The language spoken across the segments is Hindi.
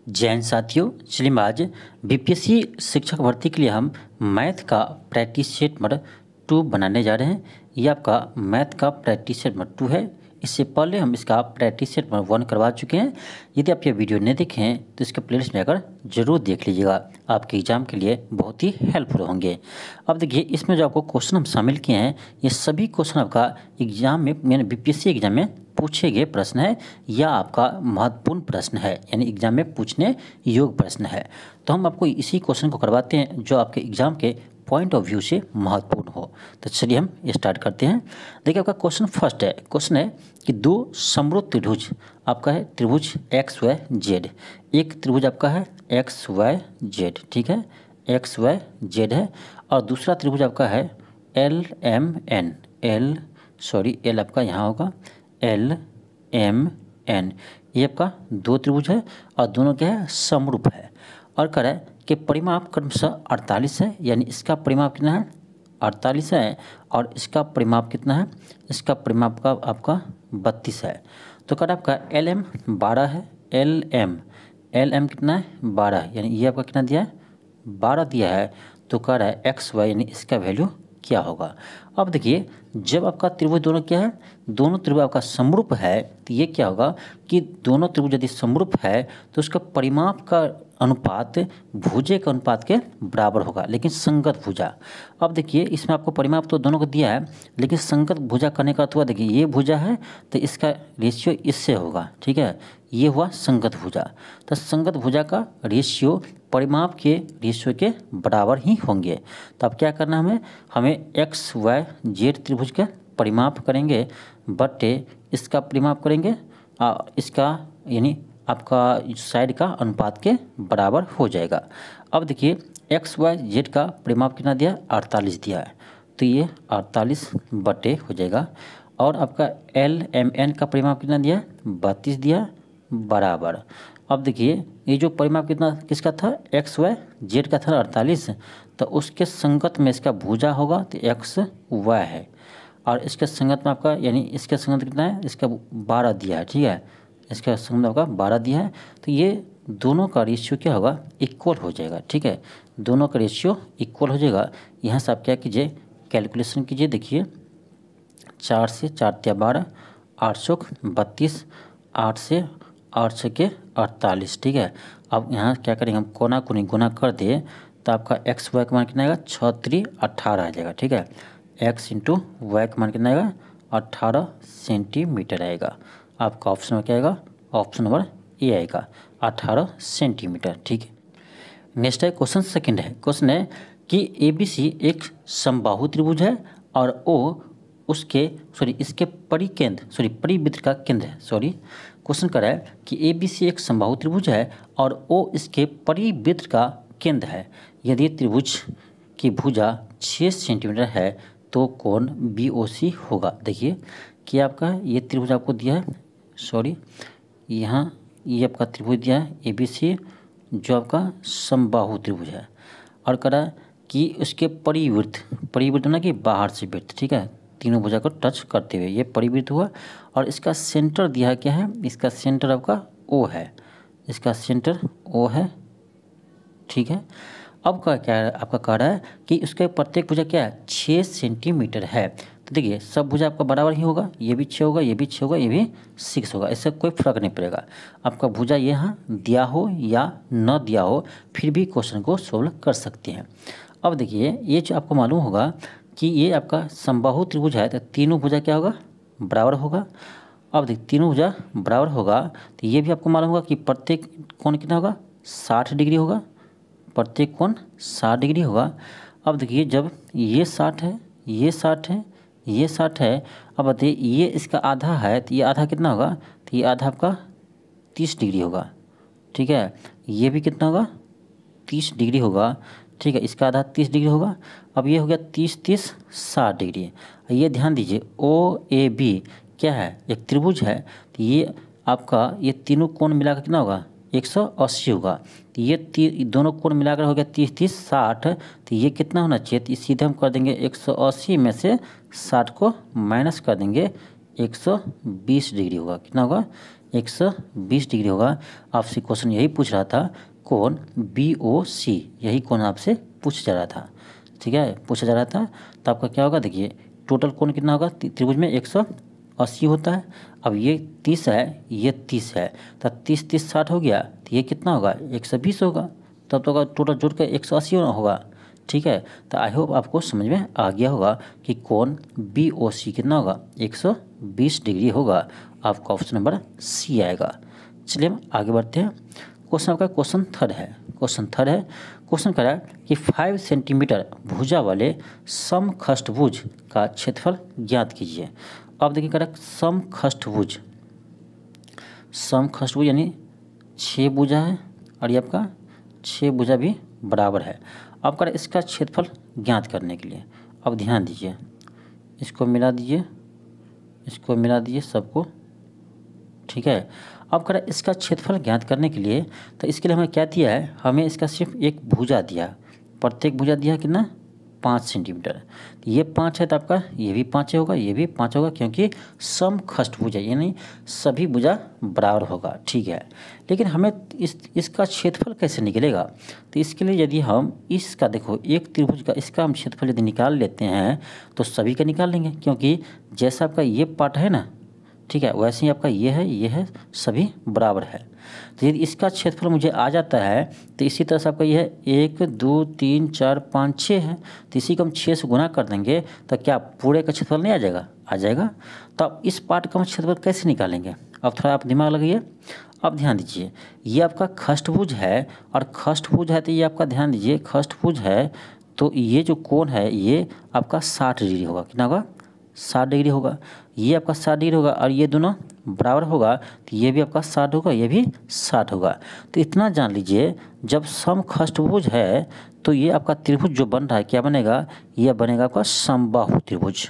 जय हिंद साथियों। चलिए आज बीपीएससी शिक्षक भर्ती के लिए हम मैथ का प्रैक्टिस सेट नंबर 2 बनाने जा रहे हैं। ये आपका मैथ का प्रैक्टिस सेट नंबर 2 है। इससे पहले हम इसका प्रैक्टिस सेट नंबर 1 करवा चुके हैं। यदि आप ये वीडियो नहीं देखे हैं तो इसके प्लेलिस्ट में आकर जरूर देख लीजिएगा, आपके एग्जाम के लिए बहुत ही हेल्पफुल होंगे। अब देखिए, इसमें जो आपको क्वेश्चन हम शामिल किए हैं, ये सभी क्वेश्चन आपका एग्जाम में यानी बीपीएससी एग्जाम में पूछे गए प्रश्न है या आपका महत्वपूर्ण प्रश्न है, यानी एग्जाम में पूछने योग्य प्रश्न है। तो हम आपको इसी क्वेश्चन को करवाते हैं जो आपके एग्जाम के पॉइंट ऑफ व्यू से महत्वपूर्ण हो। तो चलिए हम स्टार्ट करते हैं। देखिए, आपका क्वेश्चन फर्स्ट है। क्वेश्चन है कि दो समरूप त्रिभुज आपका है, त्रिभुज एक्स वाई जेड। एक त्रिभुज आपका है एक्स वाई जेड, ठीक है, एक्स वाई जेड है। और दूसरा त्रिभुज आपका है एल एम एन, एल आपका यहाँ होगा एल एम एन। ये आपका दो त्रिभुज है और दोनों क्या है, समरूप है। और कह रहा है कि परिमाप क्रमशः 48 है, यानी इसका परिमाप कितना है 48 है और इसका परिमाप कितना है, इसका परिमाप का आपका 32 है। तो कह रहा है आपका एल एम 12 है, एल एम कितना है 12, यानी ये आपका कितना दिया है 12 दिया है। तो कह रहा है एक्स वाई यानी इसका वैल्यू क्या होगा। अब देखिए, जब आपका त्रिभुज दोनों क्या है, दोनों त्रिभुज आपका समरूप है, तो ये क्या होगा कि दोनों त्रिभुज यदि समरूप है तो उसका परिमाप का अनुपात भुजा के अनुपात के बराबर होगा, लेकिन संगत भुजा। अब देखिए, इसमें आपको परिमाप तो दोनों को दिया है, लेकिन संगत भुजा करने का अर्थ हुआ, देखिए ये भुजा है तो इसका रेशियो इससे होगा, ठीक है, ये हुआ संगत भुजा। तो संगत भुजा का रेशियो परिमाप के रेशियो के बराबर ही होंगे। तो अब क्या करना हमें एक्स वाई जेड त्रिभुज का परिमाप करेंगे बटे इसका परिमाप करेंगे, इसका यानी आपका साइड का अनुपात के बराबर हो जाएगा। अब देखिए, एक्स वाई जेड का परिमाप कितना दिया 48 दिया है, तो ये 48 बटे हो जाएगा। और आपका एल एम एन का परिमाप कितना दिया 32 दिया बराबर। अब देखिए, ये जो परिमाप कितना किसका था, एक्स वाई जेड का था 48, तो उसके संगत में इसका भुजा होगा तो एक्स वाई है। और इसके संगत में आपका यानी इसके संगत कितना है, इसका 12 दिया है, ठीक है, इसका संगत आपका 12 दिया है। तो ये दोनों का रेशियो क्या होगा, इक्वल हो जाएगा, ठीक है, दोनों का रेशियो इक्वल हो जाएगा। यहाँ से आप क्या कीजिए, कैलकुलेशन कीजिए। देखिए, 4 से 4 × 12, 8 चौक 32, 8 से 8 छके 48, ठीक है। अब यहाँ क्या करेंगे, हम कोना कोनी गुना कर दे तो आपका एक्स वाई का मान कितना आएगा 6 × 18 आ जाएगा, ठीक है, एक्स इंटू वाई का मान कितना आएगा 18 सेंटीमीटर आएगा। आपका ऑप्शन में क्या आएगा, ऑप्शन नंबर ए आएगा 18 सेंटीमीटर, ठीक है। नेक्स्ट है क्वेश्चन सेकंड है। क्वेश्चन है कि ABC एक समबाहु त्रिभुज है और O इसके परिवृत्त का केंद्र है। क्वेश्चन कर रहा है कि ABC एक समबाहु त्रिभुज है और O इसके परिवृत्त का केंद्र है। यदि त्रिभुज की भुजा 6 सेंटीमीटर है तो कोण BOC होगा। देखिए कि आपका ये त्रिभुज आपको दिया है, यहाँ ये आपका त्रिभुज दिया है ABC, जो आपका समबाहु त्रिभुज है। और कह रहा है कि उसके परिवृत्त ना कि बाहर से वृत्त, ठीक है, तीनों भुजा को टच करते हुए ये परिवृत्त हुआ। और इसका सेंटर दिया है क्या है, इसका सेंटर आपका O है, इसका सेंटर O है, ठीक है। अब का क्या है, आपका कह रहा है कि उसका प्रत्येक भुजा क्या है 6 सेंटीमीटर है। तो देखिए, सब भुजा आपका बराबर ही होगा, ये भी 6 होगा, ये भी 6 होगा, ये भी 6 होगा, इससे कोई फर्क नहीं पड़ेगा। आपका भुजा यहाँ दिया हो या न दिया हो, फिर भी क्वेश्चन को सोल्व कर सकते हैं। अब देखिए, ये जो आपको मालूम होगा कि ये आपका समबाहु त्रिभुज है, तो तीनों भुजा क्या होगा बराबर होगा। अब देखिए, तीनों भुजा बराबर होगा तो ये भी आपको मालूम होगा कि प्रत्येक कोण कितना होगा 60 डिग्री होगा, प्रत्येक कोण 60 डिग्री होगा। अब देखिए, जब ये 60 है, ये 60 है, ये 60 है, अब बताइए ये इसका आधा है तो ये आधा कितना होगा, तो ये आधा आपका 30 डिग्री होगा, ठीक है। ये भी कितना होगा 30 डिग्री होगा, ठीक है, इसका आधा 30 डिग्री होगा। अब ये हो गया 30 60 डिग्री। ये ध्यान दीजिए, OAB क्या है, एक त्रिभुज है, तो ये आपका ये तीनों कोण मिलाकर कितना होगा 180 होगा। तो ये दोनों कोण मिलाकर हो गया 30 60, तो ये कितना होना चाहिए, तो सीधे हम कर देंगे 180 में से 60 को माइनस कर देंगे, 120 डिग्री होगा, कितना होगा 120 डिग्री होगा। आपसे क्वेश्चन यही पूछ रहा था, कोण BOC, यही कोण आपसे पूछा जा रहा था, ठीक है, पूछा जा रहा था। तो आपका क्या होगा, देखिए टोटल कोण कितना होगा त्रिभुज में 180 होता है। अब ये 30 है, ये 30 है, तो 30 30 60 हो गया, तो ये कितना होगा 120 होगा। तब तो टोटल जोड़ के 180 होगा, ठीक है। तो आई होप आपको समझ में आ गया होगा कि कोण BOC कितना होगा 120 डिग्री होगा। आपका ऑप्शन नंबर C आएगा। चलिए हम आगे बढ़ते हैं। क्वेश्चन आपका क्वेश्चन थर्ड है। क्वेश्चन कह रहा है कि 5 सेंटीमीटर भुजा वाले समखष्टभुज का क्षेत्रफल ज्ञात कीजिए। अब देखिए कह रहा है समखष्टभुज यानी 6 भुजा है और ये आपका 6 भुजा भी बराबर है। अब कह रहा है इसका क्षेत्रफल ज्ञात करने के लिए, अब ध्यान दीजिए, इसको मिला दीजिए सबको, ठीक है। अब कह रहा है इसका क्षेत्रफल ज्ञात करने के लिए, तो इसके लिए हमें क्या दिया है, हमें इसका सिर्फ एक भुजा दिया, प्रत्येक भुजा दिया कितना 5 सेंटीमीटर। तो ये 5 है, तो आपका ये भी 5 होगा, ये भी 5 होगा, क्योंकि समखष्टभुज है, यानी सभी भुजा बराबर होगा, ठीक है। लेकिन हमें इसका क्षेत्रफल कैसे निकलेगा, तो इसके लिए यदि हम इसका देखो एक त्रिभुज का इसका हम क्षेत्रफल यदि निकाल लेते हैं तो सभी का निकाल लेंगे, क्योंकि जैसा आपका ये पार्ट है ना, ठीक है, वैसे ही आपका ये है, सभी बराबर है। तो यदि इसका क्षेत्रफल मुझे आ जाता है, तो इसी तरह से आपका ये है 1 2 3 4 5 6 है, तो इसी को हम 6 से गुना कर देंगे, तो क्या पूरे का क्षेत्रफल नहीं आ जाएगा, आ जाएगा। तो अब इस पार्ट का हम क्षेत्रफल कैसे निकालेंगे, अब थोड़ा आप दिमाग लगाइए। अब ध्यान दीजिए, ये आपका खष्टभुज है, और खष्टभुज है तो ये आपका ध्यान दीजिए खष्टभुज है, तो ये जो कोण है ये आपका 60 डिग्री होगा, कितना होगा 60 डिग्री होगा। ये आपका 60 डिग्री होगा, और ये दोनों बराबर होगा, तो ये भी आपका 60 होगा, ये भी 60 होगा। तो इतना जान लीजिए, जब समखष्टभुज है तो ये आपका त्रिभुज जो बन रहा है क्या बनेगा, ये बनेगा आपका समबाहु त्रिभुज।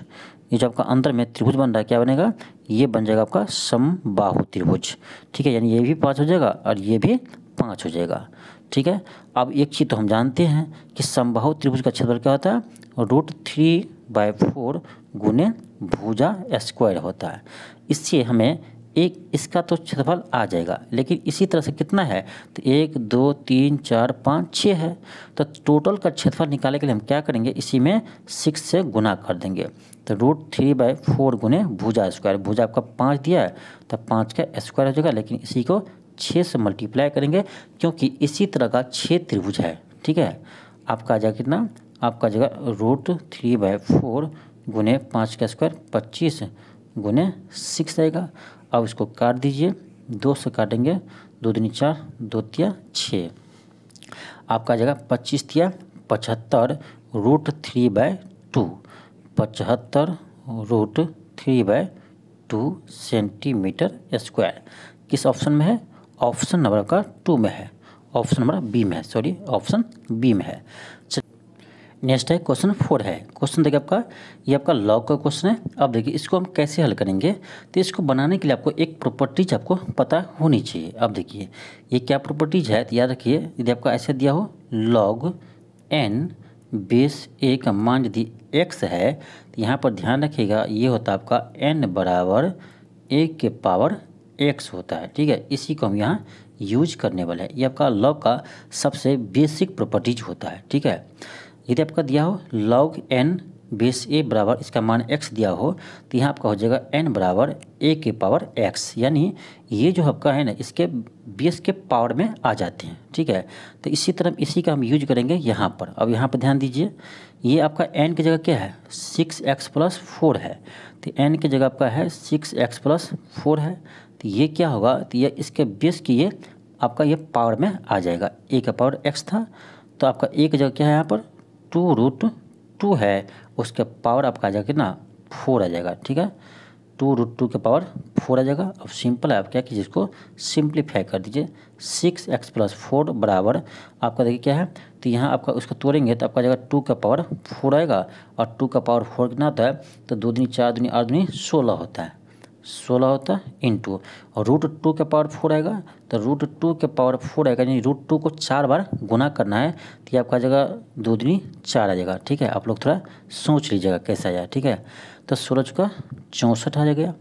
ये जो आपका अंदर में त्रिभुज बन रहा है क्या बनेगा, ये बन जाएगा आपका समबाहु त्रिभुज, ठीक है। यानी ये भी 5 हो जाएगा और ये भी 5 हो जाएगा, ठीक है। अब एक चीज़ तो हम जानते हैं कि समबाहु त्रिभुज का क्षेत्रफल क्या होता है, √3/4 गुने भुजा स्क्वायर होता है। इससे हमें एक इसका तो क्षेत्रफल आ जाएगा, लेकिन इसी तरह से कितना है, तो 1 2 3 4 5 6 है। तो टोटल का क्षेत्रफल निकालने के लिए हम क्या करेंगे, इसी में 6 से गुना कर देंगे। तो √3/4 गुने भुजा स्क्वायर, भुजा आपका 5 दिया है तो 5 का स्क्वायर हो जाएगा, लेकिन इसी को 6 से मल्टीप्लाई करेंगे, क्योंकि इसी तरह का 6 त्रिभुज है, ठीक है। आपका आ जाएगा कितना, आपका आ जाएगा √3/4 गुने 5 का स्क्वायर 25 गुने 6 आएगा। अब इसको काट दीजिए, 2 से काटेंगे, 2 दूनी 4, 2 तिया 6, आपका आ जाएगा 25 तिया 75 √3/2, 75 √3/2 सेंटीमीटर स्क्वायर। किस ऑप्शन में है, ऑप्शन नंबर का 2 में है, ऑप्शन नंबर बी में है, सॉरी ऑप्शन बी में है। नेक्स्ट है क्वेश्चन 4 है। क्वेश्चन देखिए आपका, ये आपका लॉग का क्वेश्चन है। अब देखिए इसको हम कैसे हल करेंगे, तो इसको बनाने के लिए आपको एक प्रॉपर्टीज आपको पता होनी चाहिए। अब देखिए ये क्या प्रॉपर्टीज है, तो याद रखिए, यदि आपका ऐसे दिया हो log n बेस a का मान यदि x है, तो यहाँ पर ध्यान रखिएगा ये होता है आपका n बराबर a के पावर x होता है, ठीक है। इसी को हम यहाँ यूज करने वाले हैं। ये आपका लॉग का सबसे बेसिक प्रॉपर्टीज होता है, ठीक है। यदि आपका दिया हो log n बेस a बराबर इसका मान x दिया हो, तो यहाँ आपका हो जाएगा n बराबर a के पावर x, यानी ये जो आपका है ना इसके बेस के पावर में आ जाते हैं, ठीक है। तो इसी तरह इसी का हम यूज करेंगे यहाँ पर। अब यहाँ पर ध्यान दीजिए, ये आपका n की जगह क्या है 6x + 4 है, तो n की जगह आपका है 6x + 4 है, तो ये क्या होगा, तो ये इसके बेस की ये आपका ये पावर में आ जाएगा, a का पावर x था, तो आपका a की जगह क्या है यहाँ पर 2√2 है, उसके पावर आपका आ जाएगा ना 4 आ जाएगा, ठीक है। 2√2 के पावर 4 आ जाएगा। अब सिंपल है, आप क्या कीजिए इसको सिंप्लीफाई कर दीजिए, 6x + 4 बराबर आपका देखिए क्या है, तो यहाँ आपका उसको तोड़ेंगे तो आपका जाएगा 2 का पावर 4 आएगा, और 2 का पावर 4 कितना होता है, तो 2 दूनी 4 दूनी 8 दूनी 16 होता है, 16 होता है इंटू और √2 के पावर 4 आएगा, तो √2 के पावर 4 आएगा, यानी √2 को 4 बार गुना करना है, तो ये आपका जगह 2 दूनी 4 आ जाएगा, ठीक है। आप लोग थोड़ा सोच लीजिएगा कैसा आया, ठीक है। तो 16 का 64 आ जाएगा।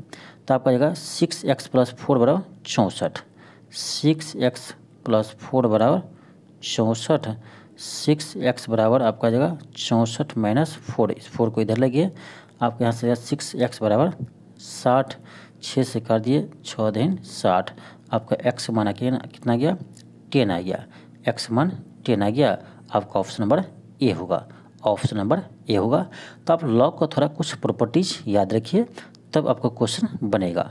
तो आपका जाएगा 6x + 4 बराबर 64। 6x + 4 बराबर 64। 6x बराबर आपका जाएगा 64 - 4, इस 4 को इधर लगिए, आपके यहाँ से 6x बराबर 60। 6 से कर दिए, 6 दिन 60, आपका x माना कितना गया 10 आ गया, x मान 10 आ गया। आपका ऑप्शन नंबर ए होगा, ऑप्शन नंबर ए होगा। तो आप लॉग का थोड़ा कुछ प्रॉपर्टीज याद रखिए, तब आपका क्वेश्चन बनेगा।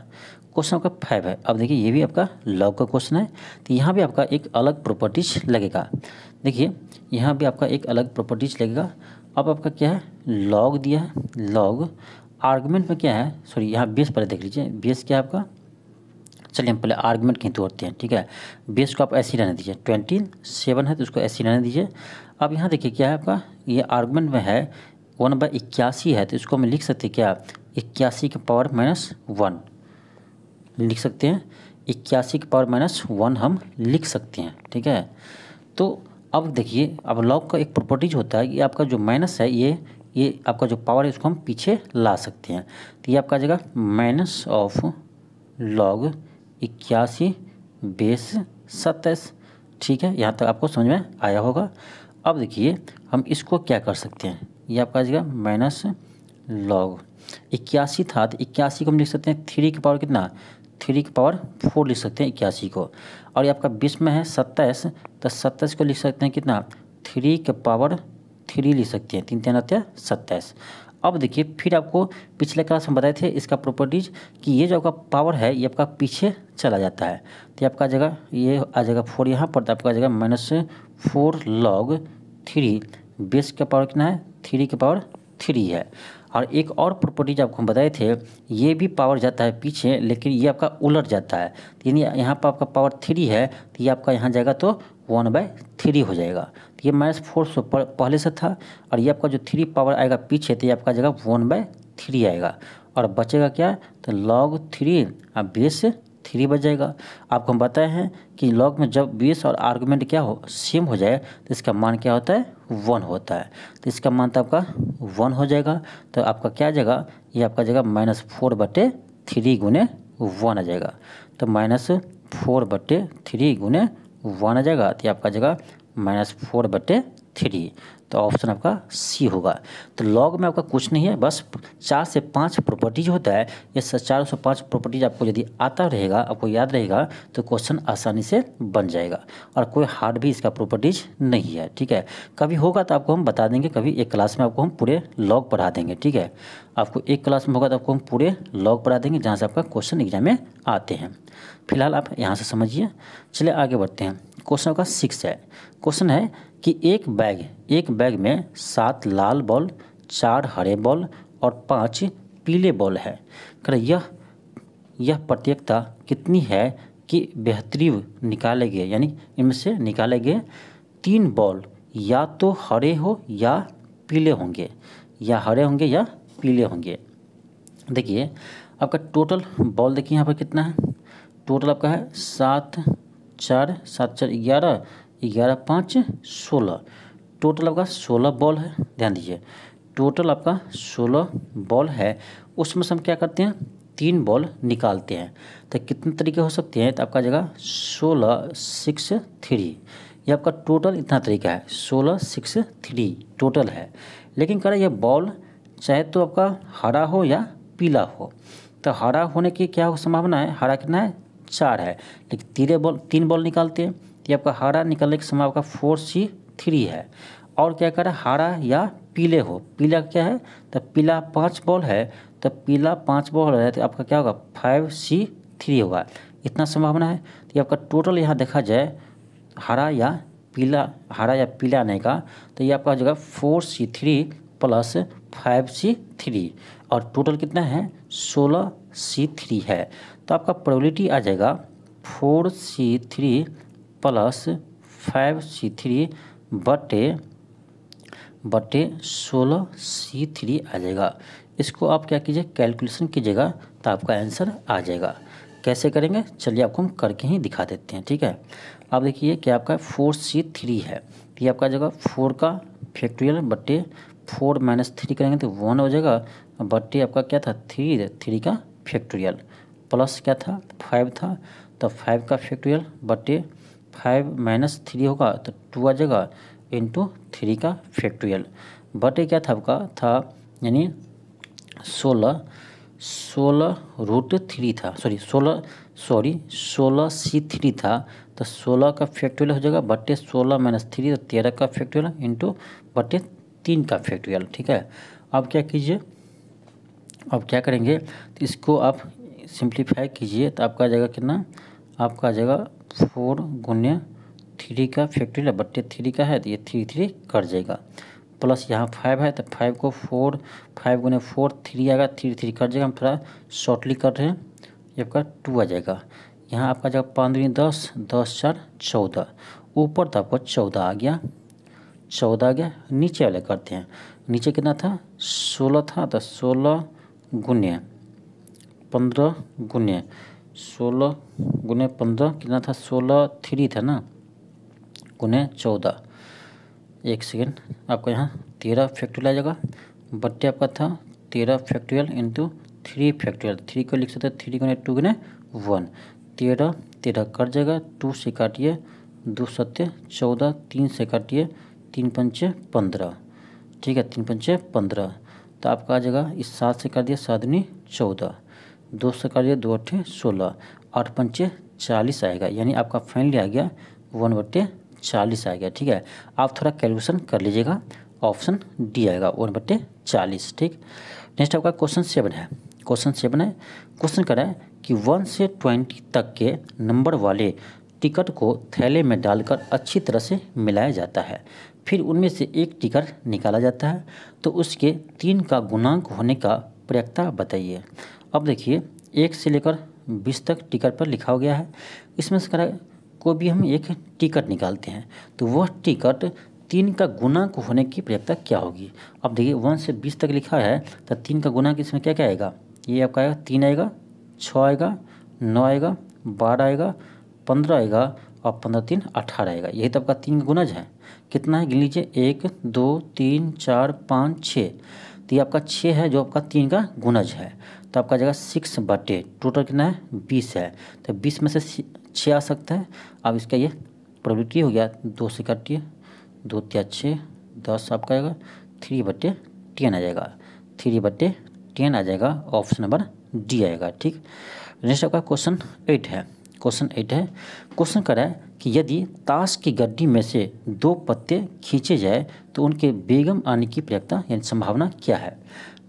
क्वेश्चन आपका 5 है। अब देखिए ये भी आपका लॉग का क्वेश्चन है, तो यहाँ भी आपका एक अलग प्रॉपर्टीज लगेगा। देखिए यहाँ भी आपका एक अलग प्रॉपर्टीज लगेगा। अब आपका क्या है, लॉग दिया है, लॉग आर्गुमेंट में क्या है, सॉरी यहाँ बेस पहले देख लीजिए, बेस क्या है आपका। चलिए हम पहले आर्गुमेंट कहीं तोड़ते हैं, ठीक है। बेस को आप ऐसे ही रहने दीजिए, 27 है तो उसको ऐसे ही रहने दीजिए। अब यहाँ देखिए क्या है आपका, ये आर्गुमेंट में है 1/81 है, तो इसको हम लिख सकते हैं क्या, 81 के पावर -1 लिख सकते हैं। 81 के पावर -1 हम लिख सकते हैं, ठीक है। तो अब देखिए, अब लॉग का एक प्रॉपर्टीज होता है कि आपका जो माइनस है ये आपका जो पावर है इसको हम पीछे ला सकते हैं। तो ये आपका आ जाएगा माइनस ऑफ लॉग 81 बेस 27, ठीक है। यहाँ तक आपको समझ में आया होगा। अब देखिए हम इसको क्या कर सकते हैं, ये आपका आ जाएगा माइनस लॉग 81 था, तो 81 को हम लिख सकते हैं 3 की पावर कितना, 3 की पावर 4 लिख सकते हैं 81 को। और ये आपका 20 में है 27, तो 27 को लिख सकते हैं कितना, 3 के पावर 3 लिख सकते हैं, 3 3 27। अब देखिए फिर आपको पिछले क्लास में बताए थे इसका प्रॉपर्टीज कि ये जो आपका पावर है ये आपका पीछे चला जाता है। तो आपका जगह ये आ जाएगा 4 यहाँ पर, तो आपका जगह -4 log 3, बेस का पावर कितना है 3 की पावर 3 है। और एक और प्रॉपर्टीज आपको हम बताए थे, ये भी पावर जाता है पीछे, लेकिन ये आपका उलट जाता है। यानी यहाँ पर आपका पावर 3 है, तो ये आपका यहाँ जाएगा तो 1/3 हो जाएगा। तो ये -4 पहले से था, और ये आपका जो 3 पावर आएगा पीछे, तो ये आपका जगह 1/3 आएगा। और बचेगा क्या, तो log 3 अब बेस 3 बच जाएगा। आपको हम बताए हैं कि लॉग में जब बेस और आर्गुमेंट क्या हो सेम हो जाए, तो इसका मान क्या होता है 1 होता है। तो इसका मान तो आपका 1 हो जाएगा। तो आपका क्या आ जाएगा, ये आपका जगह -4/3 गुने 1 आ जाएगा। तो -4/3 गुने 1 आ जाएगा, तो आपका जगह -4/3। तो ऑप्शन आपका सी होगा। तो लॉग में आपका कुछ नहीं है, बस 4 से 5 प्रॉपर्टीज होता है। ये 4 से 5 प्रॉपर्टीज आपको यदि आता रहेगा, आपको याद रहेगा, तो क्वेश्चन आसानी से बन जाएगा। और कोई हार्ड भी इसका प्रॉपर्टीज नहीं है, ठीक है। कभी होगा तो आपको हम बता देंगे, कभी एक क्लास में आपको हम पूरे लॉग पढ़ा देंगे, ठीक है। आपको एक क्लास में होगा तो आपको हम पूरे लॉग पढ़ा देंगे, जहाँ से आपका क्वेश्चन एग्जाम में आते हैं। फिलहाल आप यहाँ से समझिए। चलिए आगे बढ़ते हैं। क्वेश्चन का 6 है। क्वेश्चन है कि एक बैग में 7 लाल बॉल, 4 हरे बॉल और 5 पीले बॉल है। कर यह प्रत्येकता कितनी है कि बेहतरीन निकाले गए, यानी इनमें से निकाले गए 3 बॉल या तो हरे हो या पीले होंगे, या हरे होंगे या पीले होंगे। देखिए आपका टोटल बॉल देखिए यहाँ पर कितना है, टोटल आपका है 7 4 7 4 11 11 5 16, टोटल आपका 16 बॉल है। ध्यान दीजिए टोटल आपका 16 बॉल है। उसमें से हम क्या करते हैं 3 बॉल निकालते हैं। तो कितने तरीके हो सकते हैं, तो आपका जगह 16 6 3, ये आपका टोटल इतना तरीका है, 16 6 3 टोटल है। लेकिन कह रहा है ये बॉल चाहे तो आपका हरा हो या पीला हो। तो हरा होने की क्या संभावना है, हरा कितना है 4 है, लेकिन 3 बॉल निकालते हैं, तो आपका हरा निकलने की संभावना आपका 4C3 है। और क्या कर रहा है हरा या पीले हो, पीला क्या है, तो पीला 5 बॉल है, तो पीला 5 बॉल है, तो आपका क्या होगा 5C3 होगा, इतना संभावना है। तो ये आपका टोटल यहाँ देखा जाए हरा या पीला आने का, तो ये आपका जगह 4C3 + 5C3, और टोटल कितना है 16C3 है। तो आपका प्रोबेबिलिटी आ जाएगा 4C3 + 5C3 बटे 16C3 आ जाएगा। इसको आप क्या कीजिए कैलकुलेशन कीजिएगा, तो आपका आंसर आ जाएगा। कैसे करेंगे चलिए आपको हम करके ही दिखा देते हैं, ठीक है। अब देखिए क्या आपका 4C3 है, तो ये आपका जगह 4 का फैक्टोरियल बटे 4 - 3 करेंगे तो 1 हो जाएगा, बटे आपका क्या था 3 का फैक्टोरियल प्लस क्या था 5 था, तो 5 का फैक्टोरियल बटे 5 माइनस 3 होगा तो 2 आ जाएगा इंटू 3 का फैक्टोरियल बटे क्या था आपका था यानी 16√3 था, सोलह C3 था, तो 16 का फैक्टोरियल हो जाएगा बटे 16 माइनस 3 तो 13 का फैक्टोरियल इंटू बटे 3 का फैक्टोरियल। ठीक है, अब क्या कीजिए, अब क्या करेंगे तो इसको आप सिंप्लीफाई कीजिए तो आपका आ जाएगा कितना, आपका आ जाएगा 4 गुने 3 का फैक्टोरियल बट्टे 3 का है तो ये 3 कट जाएगा, प्लस यहाँ 5 है तो 5 को 5 गुने 4 3 आएगा, 3 कट जाएगा, हम थोड़ा शॉर्टली कर रहे हैं, ये आपका 2 आ जाएगा। यहाँ आपका जाएगा 5 दूनी 10, 10 4 14, ऊपर तो आपको 14 आ गया, 14 आ गया। नीचे वाले करते हैं, नीचे कितना था 16 था तो 16 गुने 15 गुने 16 गुने 15 कितना था 16 3 था ना गुने 14, एक सेकेंड आपका यहाँ 13 फैक्टोरियल आ जाएगा बट्टे आपका था 13 फैक्टोरियल इंटू 3 फैक्टोरियल, 3 को लिख सकते हैं 3 गुने 2 गुने 1, 13 कट जाएगा, 2 से काटिए 2 सत्ते 14, 3 से काटिए 3 पंचे 15, ठीक है 3 पंचे 15, तो आपका आ जाएगा इस 7 से काट दिया 7 दूनी 14, 2 से काट दिया 2 8 16, 8 पंचे 40 आएगा, यानी आपका फाइनली आ गया 1/40 आ गया। ठीक है, आप थोड़ा कैलकुलेशन कर लीजिएगा, ऑप्शन डी आएगा 1/40। ठीक, नेक्स्ट आपका क्वेश्चन 7 है। क्वेश्चन 7 है, क्वेश्चन कर रहा है कि 1 से 20 तक के नंबर वाले टिकट को थैले में डालकर अच्छी तरह से मिलाया जाता है, फिर उनमें से एक टिकट निकाला जाता है, तो उसके 3 का गुणांक होने का प्रयत्ता बताइए। अब देखिए 1 से लेकर 20 तक टिकट पर लिखा हो गया है, इसमें से करा को भी हम एक टिकट निकालते हैं, तो वह टिकट 3 का गुणांक होने की प्रयत्ता क्या होगी। अब देखिए 1 से 20 तक लिखा है तो 3 का गुणांक इसमें क्या क्या आएगा, ये आपका आएगा 3 आएगा, 6 आएगा, 9 आएगा, 12 आएगा, 15 आएगा और 15 3 18 आएगा, यही तो आपका 3 का गुणज है। कितना है गिन लीजिए 1 2 3 4 5 6, तो ये आपका 6 है जो आपका 3 का गुणज है, तो आपका जगह 6 बटे टोटल कितना है 20 है, तो 20 में से 6 आ सकता है। अब इसका ये प्रोबेबिलिटी हो गया, 2 से काटिए 2 3 6 10, आपका आएगा 3/10 आ जाएगा, 3/10 आ जाएगा, ऑप्शन नंबर डी आएगा। ठीक, नेक्स्ट आपका क्वेश्चन 8 है। क्वेश्चन 8 है, क्वेश्चन कर रहा है कि यदि ताश की गड्डी में से 2 पत्ते खींचे जाए तो उनके बेगम आने की प्रयत्ता यानी संभावना क्या है।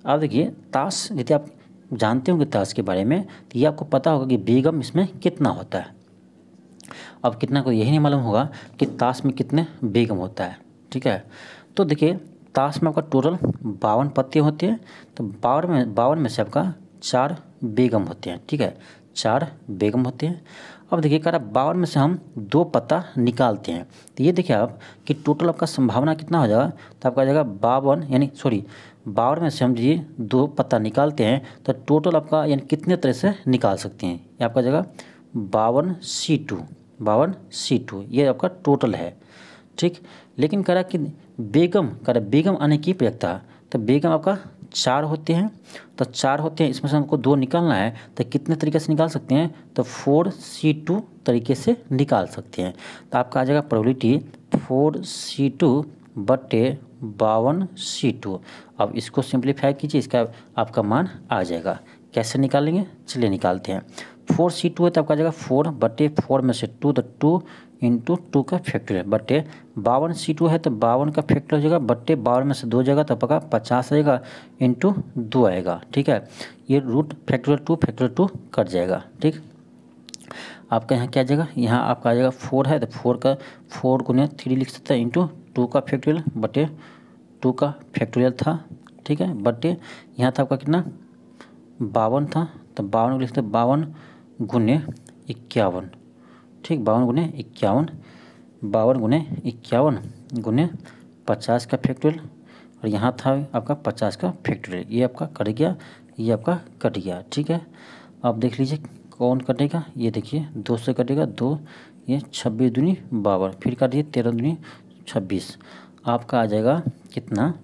अब देखिए ताश, यदि आप जानते होंगे ताश के बारे में तो ये आपको पता होगा कि बेगम इसमें कितना होता है। अब कितना को यही नहीं मालूम होगा कि ताश में कितने बेगम होता है। ठीक है, तो देखिए ताश में आपका टोटल 52 पत्ते होते हैं, तो 52 में से आपका 4 बेगम होते हैं। ठीक है, 4 बेगम होते हैं। अब देखिए कह रहा 52 में से हम 2 पत्ता निकालते हैं, तो ये देखिए आप कि टोटल आपका संभावना कितना हो जाएगा, तो आपका आ जाएगा 52 में से हम ये 2 पत्ता निकालते हैं तो टोटल आपका यानी कितने तरह से निकाल सकते हैं, ये आपका जगह 52C2 ये आपका टोटल है। ठीक, लेकिन कह रहा कि बेगम आने की प्रयत्ता, तो बेगम आपका 4 होते हैं, तो 4 होते हैं, इसमें से हमको 2 निकालना है, तो कितने तरीके से निकाल सकते हैं, तो 4C2 तरीके से निकाल सकते हैं। तो आपका आ जाएगा प्रोबेबिलिटी 4C2 बटे 52C2। अब इसको सिंप्लीफाई कीजिए, इसका आपका मान आ जाएगा। कैसे निकालेंगे, चलिए निकालते हैं। 4C2 है तो आपका जगह 4 बटे 4 में से 2 तो 2 इंटू 2 का फैक्टोरियल बटे 52C2 है तो 52 का फैक्टोरियल हो जाएगा बटे 52 में से 2 जाएगा तो आपका 50 आएगा इंटू 2 आएगा। ठीक है, ये रूट फैक्टोरियल 2 कट जाएगा। ठीक, आपका यहाँ क्या आ जाएगा, यहाँ आपका आ जाएगा 4 है तो 4 गुने 3 लिख सकते हैं इंटू 2 का फैक्टोरियल बटे 2 का फैक्टोरियल था। ठीक है, बटे यहाँ था आपका कितना 52 था, तो 52 लिख सकते 52 गुने 51। ठीक, 52 गुने 51, 52 गुने 51 गुने 50 का फैक्टोरियल, और यहाँ था आपका 50 का फैक्टोरियल, ये आपका कट गया, ये आपका कट गया। ठीक है, अब देख लीजिए कौन कटेगा, ये देखिए 2 से कटेगा 2, ये 26 दूनी 52, फिर काटिए 13 दूनी 26, आपका आ जाएगा कितना,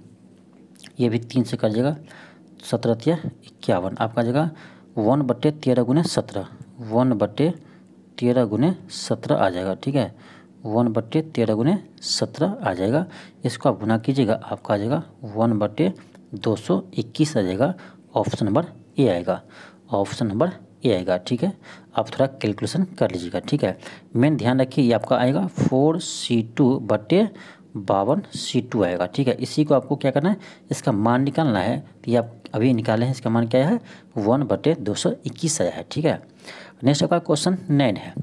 ये भी 3 से कट जाएगा 17 या 51, आपका आ जाएगा 1/13 गुने 17, 1/13 गुने 17 आ जाएगा। ठीक है, 1/13 गुने 17 आ जाएगा। इसको आप गुना कीजिएगा, आपका आ जाएगा 1/221 आ जाएगा। ऑप्शन नंबर ए आएगा, ऑप्शन नंबर ए आएगा। ठीक है, आप थोड़ा कैलकुलेशन कर लीजिएगा। ठीक है, मेन ध्यान रखिए ये आपका आएगा 4C2/52C2 आएगा। ठीक है, इसी को आपको क्या करना है, इसका मान निकालना है। तो ये आप अभी निकाले हैं, इसका मान क्या है 1/221 आया है। ठीक है, नेक्स्ट आपका क्वेश्चन 9 है।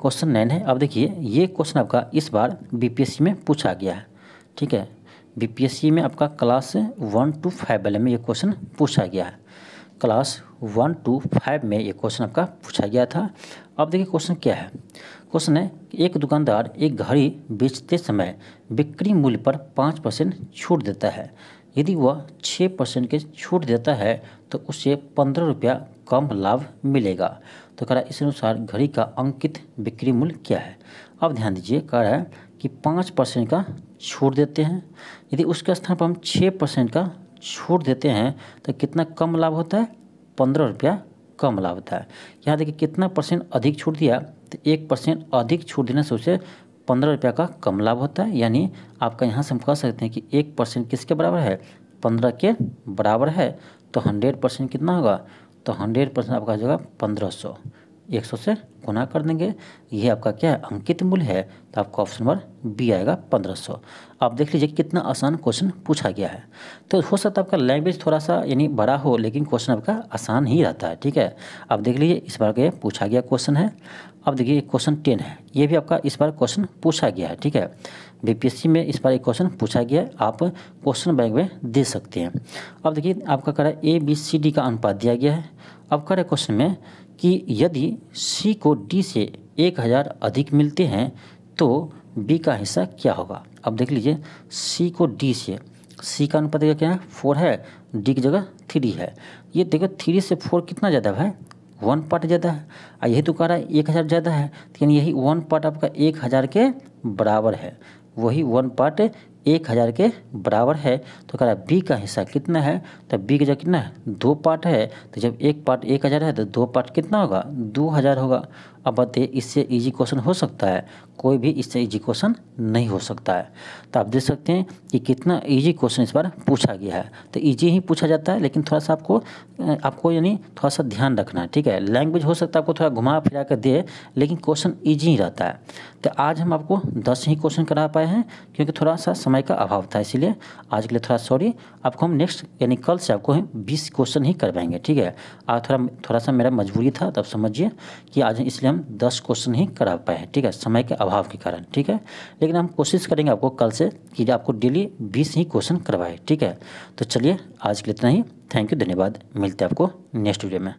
क्वेश्चन 9 है, अब देखिए ये क्वेश्चन आपका इस बार बीपीएससी में पूछा गया है। ठीक है, बीपीएससी में आपका क्लास 1 to 5 वाले में ये क्वेश्चन पूछा गया है। क्लास 1 to 5 में ये क्वेश्चन आपका पूछा गया था। अब देखिए क्वेश्चन क्या है। क्वेश्चन है एक दुकानदार एक घड़ी बेचते समय बिक्री मूल्य पर 5% छूट देता है। यदि वह 6% के छूट देता है तो उसे 15 रुपया कम लाभ मिलेगा। तो कह रहा है इस अनुसार घड़ी का अंकित बिक्री मूल्य क्या है। अब ध्यान दीजिए, कह रहा है कि 5% का छूट देते हैं, यदि उसके स्थान पर हम 6% का छूट देते हैं तो कितना कम लाभ होता है, 15 रुपया कम लाभ होता है। यहाँ देखिए कितना परसेंट अधिक छूट दिया, तो 1% अधिक छूट देने से उसे 15 रुपया का कम लाभ होता है। यानी आपका यहाँ से हम कह सकते हैं कि 1% किसके बराबर है, 15 के बराबर है। तो 100% कितना होगा, तो 100% आपका हो जाएगा 1500, 100 से गुना कर देंगे। ये आपका क्या है, अंकित मूल्य है। तो आपका ऑप्शन नंबर बी आएगा 1500। आप देख लीजिए कितना आसान क्वेश्चन पूछा गया है। तो हो सकता है आपका लैंग्वेज थोड़ा सा यानी बड़ा हो, लेकिन क्वेश्चन आपका आसान ही रहता है। ठीक है, आप देख लीजिए इस बार का पूछा गया क्वेश्चन है। अब देखिए क्वेश्चन 10 है, ये भी आपका इस बार क्वेश्चन पूछा गया है। ठीक है, बीपीएससी में इस बार एक क्वेश्चन पूछा गया है, आप क्वेश्चन बैंक में दे सकते हैं। अब देखिए आपका कह रहा है ABCD का अनुपात दिया गया है। अब कह रहा है क्वेश्चन में कि यदि C को D से 1000 अधिक मिलते हैं तो B का हिस्सा क्या होगा। अब देख लीजिए C को D से, C का अनुपात क्या है 4 है, D की जगह 3 है। ये देखो 3 से 4 कितना ज़्यादा है, 1 पार्ट ज़्यादा है। और यही तो कह रहा है 1000 ज़्यादा है, लेकिन यही 1 पार्ट आपका 1000 के बराबर है, वही 1 पार्ट 1000 के बराबर है। तो कह रहा है बी का हिस्सा कितना है, तो बी का जगह कितना है 2 पार्ट है। तो जब एक पार्ट 1000 है तो 2 पार्ट कितना होगा 2000 होगा। अब बताइए इससे इजी क्वेश्चन हो सकता है, कोई भी इससे इजी क्वेश्चन नहीं हो सकता है। तो आप देख सकते हैं कि कितना इजी क्वेश्चन इस बार पूछा गया है। तो इजी ही पूछा जाता है, लेकिन थोड़ा सा आपको यानी थोड़ा सा ध्यान रखना है। ठीक है, लैंग्वेज हो सकता है आपको थोड़ा घुमा फिरा कर दे, लेकिन क्वेश्चन ईजी ही रहता है। तो आज हम आपको 10 ही क्वेश्चन करा पाए हैं, क्योंकि थोड़ा सा समय का अभाव था, इसीलिए आज के लिए थोड़ा सॉरी। आपको हम नेक्स्ट यानी कल से आपको 20 क्वेश्चन ही करवाएंगे। ठीक है, आज थोड़ा सा मेरा मजबूरी था, तब समझिए कि आज इसलिए हम 10 क्वेश्चन ही करा पाए हैं। ठीक है, समय के अभाव के कारण। ठीक है, लेकिन हम कोशिश करेंगे आपको कल से कि आपको डेली 20 ही क्वेश्चन करवाए। ठीक है, तो चलिए आज के लिए इतना ही। थैंक यू, धन्यवाद। मिलते हैं आपको नेक्स्ट वीडियो में।